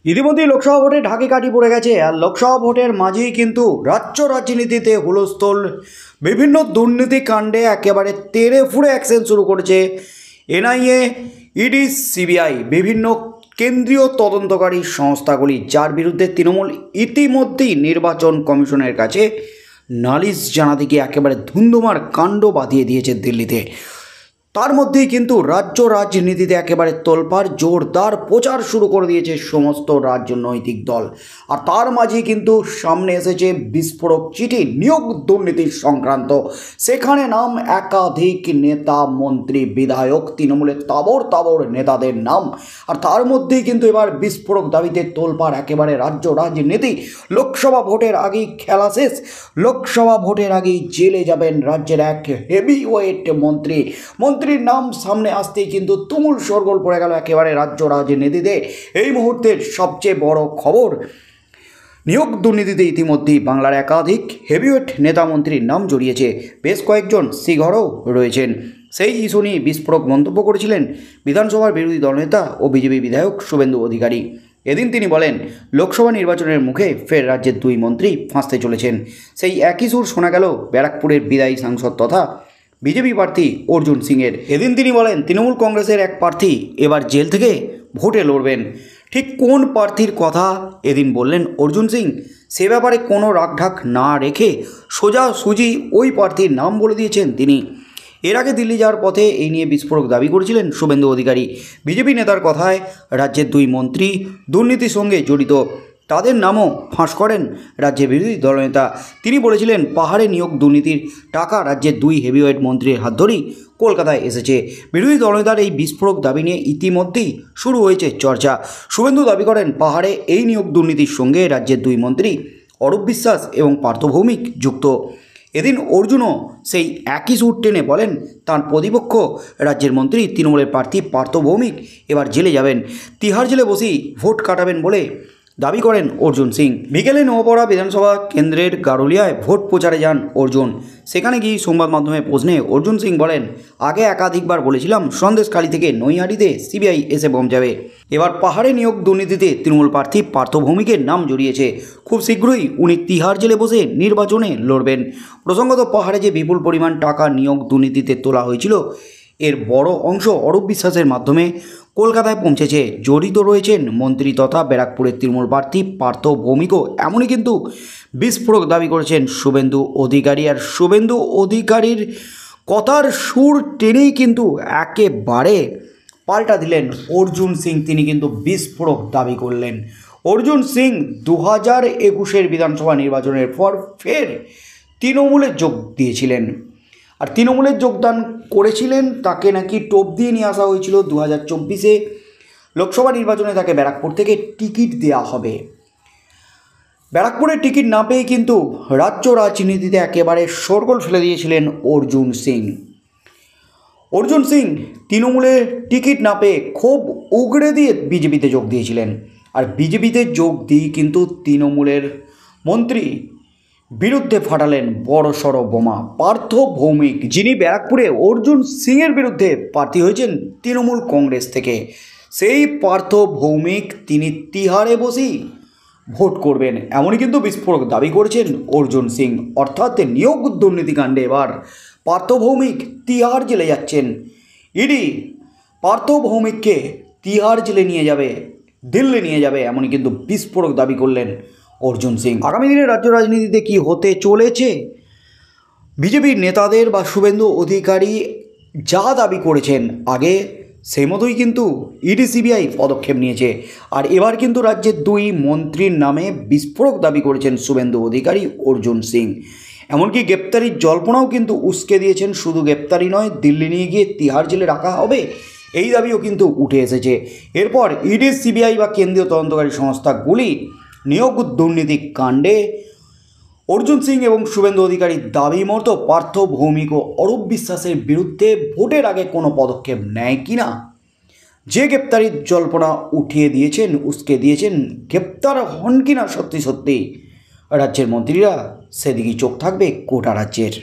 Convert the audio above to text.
ইতিমধ্যেই লোকসভা ভোটে ঢাকি কাঠি পড়ে গেছে। আর লোকসভা ভোটের মাঝেই কিন্তু রাজ্য রাজনীতিতে হুলস্থুল, বিভিন্ন দুর্নীতি কাণ্ডে একেবারে তেড়ে ফুঁড়ে অ্যাকশন শুরু করেছে এনআইএ, ইডি, সিবিআই, বিভিন্ন কেন্দ্রীয় তদন্তকারী সংস্থাগুলি, যার বিরুদ্ধে তৃণমূল ইতিমধ্যেই নির্বাচন কমিশনের কাছে নালিশ জানাতে গিয়ে একেবারে ধুন্ধুমার কাণ্ড বাঁধিয়ে দিয়েছে দিল্লিতে। তার মধ্যেই কিন্তু রাজ্য রাজনীতিতে একেবারে তোলপাড়, জোরদার প্রচার শুরু করে দিয়েছে সমস্ত রাজনৈতিক দল। আর তার মাঝেই কিন্তু সামনে এসেছে বিস্ফোরক চিঠি নিয়োগ দুর্নীতির সংক্রান্ত। সেখানে নাম একাধিক নেতা, মন্ত্রী, বিধায়ক, তৃণমূলের তাবড় নেতাদের নাম। আর তার মধ্যেই কিন্তু এবার বিস্ফোরক দাবিতে তোলপাড় একেবারে রাজ্য রাজনীতি। লোকসভা ভোটের আগেই খেলা শেষ। লোকসভা ভোটের আগেই জেলে যাবেন রাজ্যের এক হেভিওয়েট মন্ত্রীর নাম সামনে আসতেই কিন্তু তুমুল শোরগোল পড়ে গেল একেবারে রাজ্য রাজনীতিতে। এই মুহূর্তের সবচেয়ে বড় খবর, নিয়োগ দুর্নীতিতে ইতিমধ্যেই বাংলার একাধিক হেভিওয়েট নেতা মন্ত্রীর নাম জড়িয়েছে। বেশ কয়েকজন সিঘরও রয়েছেন। সেই ইস্যু নিয়ে বিস্ফোরক মন্তব্য করেছিলেন বিধানসভার বিরোধী দলনেতা ও বিজেপি বিধায়ক শুভেন্দু অধিকারী। এদিন তিনি বলেন, লোকসভা নির্বাচনের মুখে ফের রাজ্যের দুই মন্ত্রী ফাঁসতে চলেছেন। সেই একই সুর শোনা গেল ব্যারাকপুরের বিদায়ী সাংসদ তথা বিজেপি প্রার্থী অর্জুন সিংয়ের। এদিন তিনি বলেন, তৃণমূল কংগ্রেসের এক প্রার্থী এবার জেল থেকে ভোটে লড়বেন। ঠিক কোন প্রার্থীর কথা এদিন বললেন অর্জুন সিং, সে ব্যাপারে কোনো রাগঢাক না রেখে সোজাসুজি ওই প্রার্থীর নাম বলে দিয়েছেন তিনি। এর আগে দিল্লি যাওয়ার পথে এই নিয়ে বিস্ফোরক দাবি করেছিলেন শুভেন্দু অধিকারী। বিজেপি নেতার কথায় রাজ্যের দুই মন্ত্রী দুর্নীতির সঙ্গে জড়িত, তাদের নামও ফাঁস করেন রাজ্যের বিরোধী দলনেতা। তিনি বলেছিলেন, পাহাড়ে নিয়োগ দুর্নীতির টাকা রাজ্যের দুই হেভিওয়েট মন্ত্রীর হাত ধরেই কলকাতায় এসেছে। বিরোধী দলনেতার এই বিস্ফোরক দাবি নিয়ে ইতিমধ্যেই শুরু হয়েছে চর্চা। শুভেন্দু দাবি করেন, পাহাড়ে এই নিয়োগ দুর্নীতির সঙ্গে রাজ্যের দুই মন্ত্রী অরূপ বিশ্বাস এবং পার্থ ভৌমিক যুক্ত। এদিন অর্জুনও সেই একই সুর টেনে বলেন, তার প্রতিপক্ষ রাজ্যের মন্ত্রী তৃণমূলের প্রার্থী পার্থ ভৌমিক এবার জেলে যাবেন, তিহার জেলে বসেই ভোট কাটাবেন বলে দাবি করেন অর্জুন সিং। বিকেলে নওপাড়া বিধানসভা কেন্দ্রের গারুলিয়ায় ভোট প্রচারে যান অর্জুন। সেখানে গিয়ে সংবাদ মাধ্যমে প্রশ্নে অর্জুন সিং বলেন, আগে একাধিকবার বলেছিলাম সন্দেশখালী থেকে নৈহাটিতে সিবিআই এসে পৌঁছাবে। এবার পাহাড়ে নিয়োগ দুর্নীতিতে তৃণমূল প্রার্থী পার্থ ভৌমিকের নাম জড়িয়েছে। খুব শীঘ্রই উনি তিহার জেলে বসে নির্বাচনে লড়বেন। প্রসঙ্গত, পাহাড়ে যে বিপুল পরিমাণ টাকা নিয়োগ দুর্নীতিতে তোলা হয়েছিল, এর বড় অংশ অরূপ বিশ্বাসের মাধ্যমে কলকাতায় পৌঁছেছে। জড়িত রয়েছেন মন্ত্রী তথা ব্যারাকপুরের তৃণমূল প্রার্থী পার্থ ভৌমিকও। এমনই কিন্তু বিস্ফোরক দাবি করেছেন শুভেন্দু অধিকারী। আর শুভেন্দু অধিকারীর কথার সুর টেনেই কিন্তু একেবারে পাল্টা দিলেন অর্জুন সিং। তিনি কিন্তু বিস্ফোরক দাবি করলেন। অর্জুন সিং 2021 বিধানসভা নির্বাচনের পর ফের তৃণমূলে যোগ দিয়েছিলেন। আর তৃণমূলে যোগদান করেছিলেন, তাকে নাকি টোপ দিয়ে নিয়ে আসা হয়েছিল 2024 লোকসভা নির্বাচনে তাকে ব্যারাকপুর থেকে টিকিট দেওয়া হবে। ব্যারাকপুরের টিকিট না পেয়ে কিন্তু রাজ্য রাজনীতিতে একেবারে শোরগোল ফেলে দিয়েছিলেন অর্জুন সিং। অর্জুন সিং তৃণমূলের টিকিট না পেয়ে খুব উগড়ে দিয়ে বিজেপিতে যোগ দিয়েছিলেন। আর বিজেপিতে যোগ দিয়ে কিন্তু তৃণমূলের মন্ত্রী বিরুদ্ধে ফাটালেন বড় সড় বোমা পার্থ ভৌমিক, যিনি ব্যারাকপুরে অর্জুন সিংয়ের বিরুদ্ধে প্রার্থী হয়েছেন তৃণমূল কংগ্রেস থেকে। সেই পার্থ ভৌমিক তিনি তিহারে বসেই ভোট করবেন, এমনই কিন্তু বিস্ফোরক দাবি করেছেন অর্জুন সিং। অর্থাৎ নিয়োগ দুর্নীতিকাণ্ডে এবার পার্থ ভৌমিক তিহার জেলে যাচ্ছেন। ইডি পার্থ ভৌমিককে তিহার জেলে নিয়ে যাবে, দিল্লি নিয়ে যাবে, এমনই কিন্তু বিস্ফোরক দাবি করলেন অর্জুন সিং। আগামী দিনে রাজ্য রাজনীতিতে কি হতে চলেছে, বিজেপির নেতাদের বা শুভেন্দু অধিকারী যা দাবি করেছেন আগে, সেই মতোই কিন্তু ইডি সিবিআই পদক্ষেপ নিয়েছে। আর এবার কিন্তু রাজ্যের দুই মন্ত্রীর নামে বিস্ফোরক দাবি করেছেন শুভেন্দু অধিকারী, অর্জুন সিং। এমনকি গ্রেপ্তারির জল্পনাও কিন্তু উস্কে দিয়েছেন। শুধু গ্রেপ্তারি নয়, দিল্লি নিয়ে গিয়ে তিহার জেলে রাখা হবে, এই দাবিও কিন্তু উঠে এসেছে। এরপর ইডি, সিবিআই বা কেন্দ্রীয় তদন্তকারী সংস্থাগুলি নিয়োগ দুর্নীতি কাণ্ডে অর্জুন সিং এবং শুভেন্দু অধিকারীর দাবি মতো পার্থ ভৌমিক ও অরূপ বিশ্বাসের বিরুদ্ধে ভোটের আগে কোনো পদক্ষেপ নেয় কিনা, যে গ্রেপ্তারির জল্পনা উঠিয়ে দিয়েছেন, উস্কে দিয়েছেন, গ্রেপ্তার হন কিনা সত্যি রাজ্যের মন্ত্রীরা, সেদিকেই চোখ থাকবে গোটা রাজ্যের।